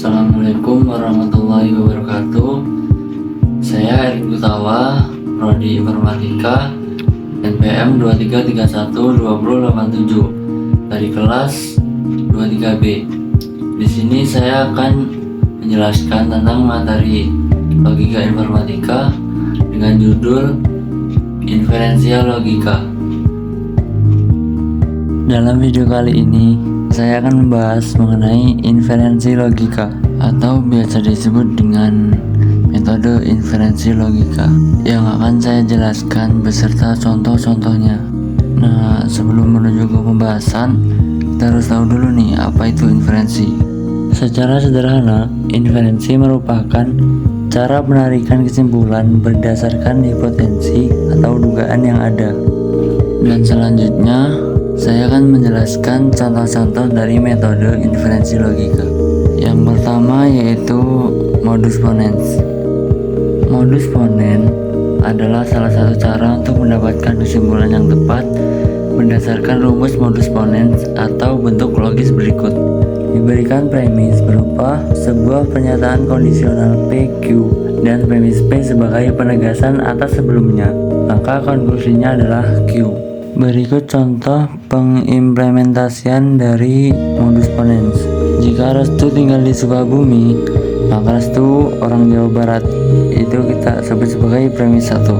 Assalamualaikum warahmatullahi wabarakatuh. Saya Erik Gutawa, Prodi Informatika, NPM 23312087 dari kelas 23B. Di sini saya akan menjelaskan tentang materi logika informatika dengan judul Inferensial Logika. Dalam video kali ini, saya akan membahas mengenai inferensi logika atau biasa disebut dengan metode inferensi logika yang akan saya jelaskan beserta contoh-contohnya. Nah, sebelum menuju ke pembahasan, kita harus tahu dulu nih apa itu inferensi. Secara sederhana, inferensi merupakan cara penarikan kesimpulan berdasarkan hipotesis atau dugaan yang ada. Dan selanjutnya, saya akan menjelaskan contoh-contoh dari metode inferensi logika. Yang pertama yaitu modus ponens. Modus ponens adalah salah satu cara untuk mendapatkan kesimpulan yang tepat berdasarkan rumus modus ponens atau bentuk logis berikut. Diberikan premis berupa sebuah pernyataan kondisional PQ dan premis P sebagai penegasan atas sebelumnya, maka konklusinya adalah Q. Berikut contoh pengimplementasian dari modus ponens. Jika Restu tinggal di Sukabumi, maka Restu orang Jawa Barat. Itu kita sebut sebagai premis 1,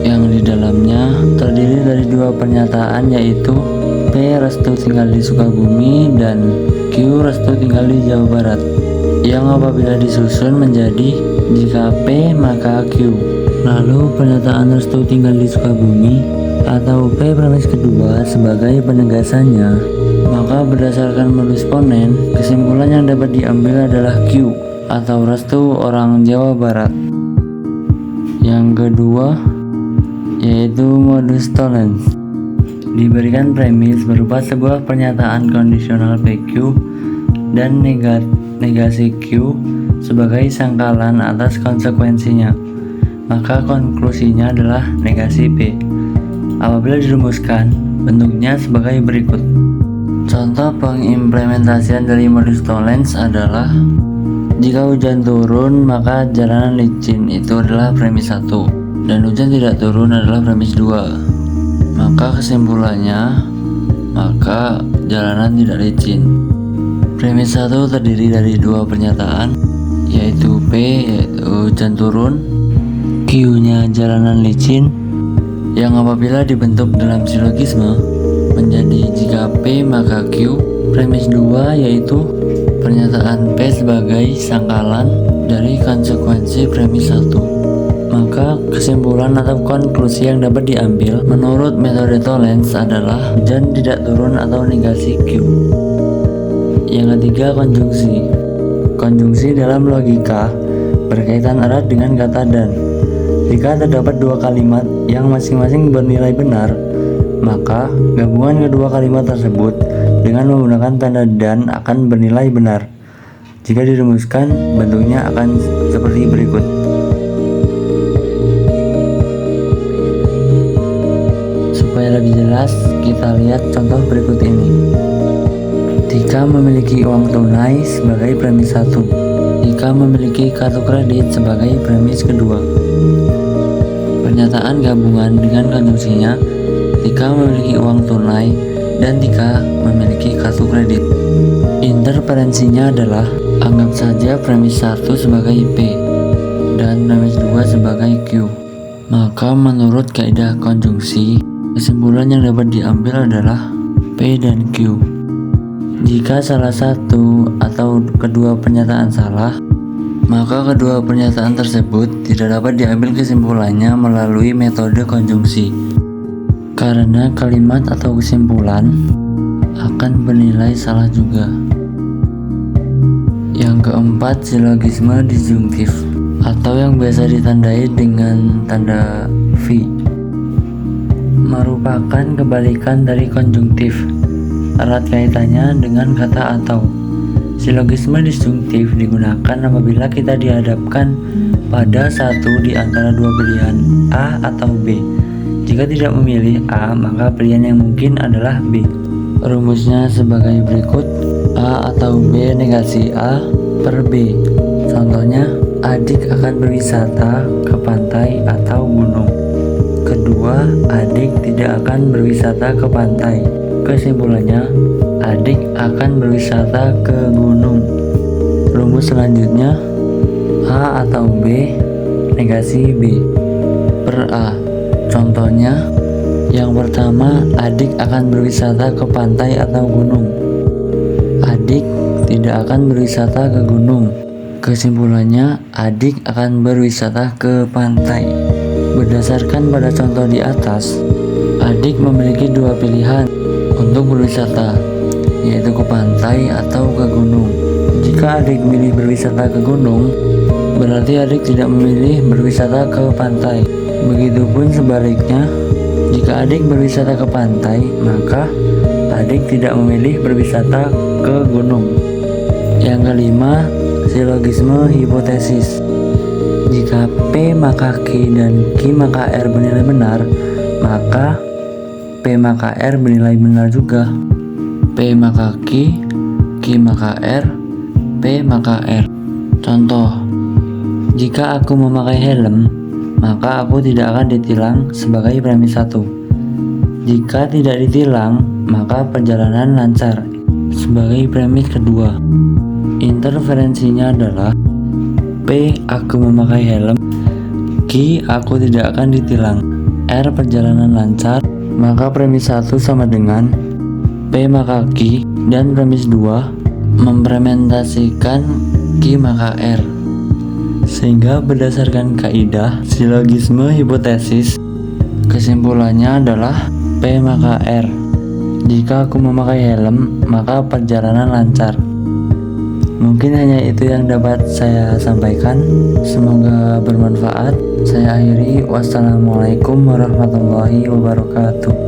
yang di dalamnya terdiri dari dua pernyataan, yaitu P Restu tinggal di Sukabumi dan Q Restu tinggal di Jawa Barat, yang apabila disusun menjadi jika P maka Q. Lalu pernyataan Restu tinggal di Sukabumi atau P premis kedua sebagai penegasannya, maka berdasarkan modus ponens, kesimpulan yang dapat diambil adalah Q atau Restu orang Jawa Barat. Yang kedua yaitu modus tollens. Diberikan premis berupa sebuah pernyataan kondisional PQ dan negasi Q sebagai sangkalan atas konsekuensinya, maka konklusinya adalah negasi P. Apabila dirumuskan, bentuknya sebagai berikut. Contoh pengimplementasian dari modus tollens adalah jika hujan turun maka jalanan licin, itu adalah premis 1, dan hujan tidak turun adalah premis 2. Maka kesimpulannya, maka jalanan tidak licin. Premis 1 terdiri dari dua pernyataan, yaitu P yaitu hujan turun, Q-nya jalanan licin, yang apabila dibentuk dalam silogisme menjadi jika P maka Q. Premis 2 yaitu pernyataan P sebagai sangkalan dari konsekuensi premis 1, maka kesimpulan atau konklusi yang dapat diambil menurut metode tollens adalah hujan tidak turun atau negasi Q. Yang ketiga, konjungsi. Konjungsi dalam logika berkaitan erat dengan kata dan. Jika terdapat dua kalimat yang masing-masing bernilai benar, maka gabungan kedua kalimat tersebut dengan menggunakan tanda dan akan bernilai benar. Jika dirumuskan, bentuknya akan seperti berikut. Supaya lebih jelas, kita lihat contoh berikut ini. Tika memiliki uang tunai sebagai premis 1. Tika memiliki kartu kredit sebagai premis kedua. Pernyataan gabungan dengan konjungsinya, Tika memiliki uang tunai dan Tika memiliki kartu kredit. Interferensinya adalah anggap saja premis 1 sebagai P dan premis 2 sebagai Q. Maka menurut kaidah konjungsi, kesimpulan yang dapat diambil adalah P dan Q. Jika salah satu atau kedua pernyataan salah, maka kedua pernyataan tersebut tidak dapat diambil kesimpulannya melalui metode konjungsi, karena kalimat atau kesimpulan akan bernilai salah juga. Yang keempat, silogisme disjungtif atau yang biasa ditandai dengan tanda V, merupakan kebalikan dari konjungtif. Erat kaitannya dengan kata atau. Silogisme disjungtif digunakan apabila kita dihadapkan pada satu di antara dua pilihan A atau B. Jika tidak memilih A, maka pilihan yang mungkin adalah B. Rumusnya sebagai berikut: A atau B negasi A per B. Contohnya, adik akan berwisata ke pantai atau gunung. Kedua, adik tidak akan berwisata ke pantai. Kesimpulannya, adik akan berwisata ke gunung. Rumus selanjutnya, A atau B, negasi B. Per A. Contohnya, yang pertama, adik akan berwisata ke pantai atau gunung. Adik tidak akan berwisata ke gunung. Kesimpulannya, adik akan berwisata ke pantai. Berdasarkan pada contoh di atas, adik memiliki dua pilihan untuk berwisata, yaitu ke pantai atau ke gunung. Jika adik memilih berwisata ke gunung, berarti adik tidak memilih berwisata ke pantai. Begitupun sebaliknya, jika adik berwisata ke pantai, maka adik tidak memilih berwisata ke gunung. Yang kelima, silogisme hipotesis. Jika P maka Q dan Q maka R bernilai benar, maka P maka R bernilai benar juga. P maka Q, Q maka R, P maka R. Contoh, jika aku memakai helm, maka aku tidak akan ditilang sebagai premis 1. Jika tidak ditilang, maka perjalanan lancar sebagai premis kedua. Interferensinya adalah P, aku memakai helm, Q, aku tidak akan ditilang, R, perjalanan lancar. Maka premis 1 sama dengan P maka Q, dan premis 2 mempermentasikan Q maka R. Sehingga berdasarkan kaidah silogisme hipotesis, kesimpulannya adalah P maka R. Jika aku memakai helm, maka perjalanan lancar. Mungkin hanya itu yang dapat saya sampaikan. Semoga bermanfaat. Saya akhiri. Wassalamualaikum warahmatullahi wabarakatuh.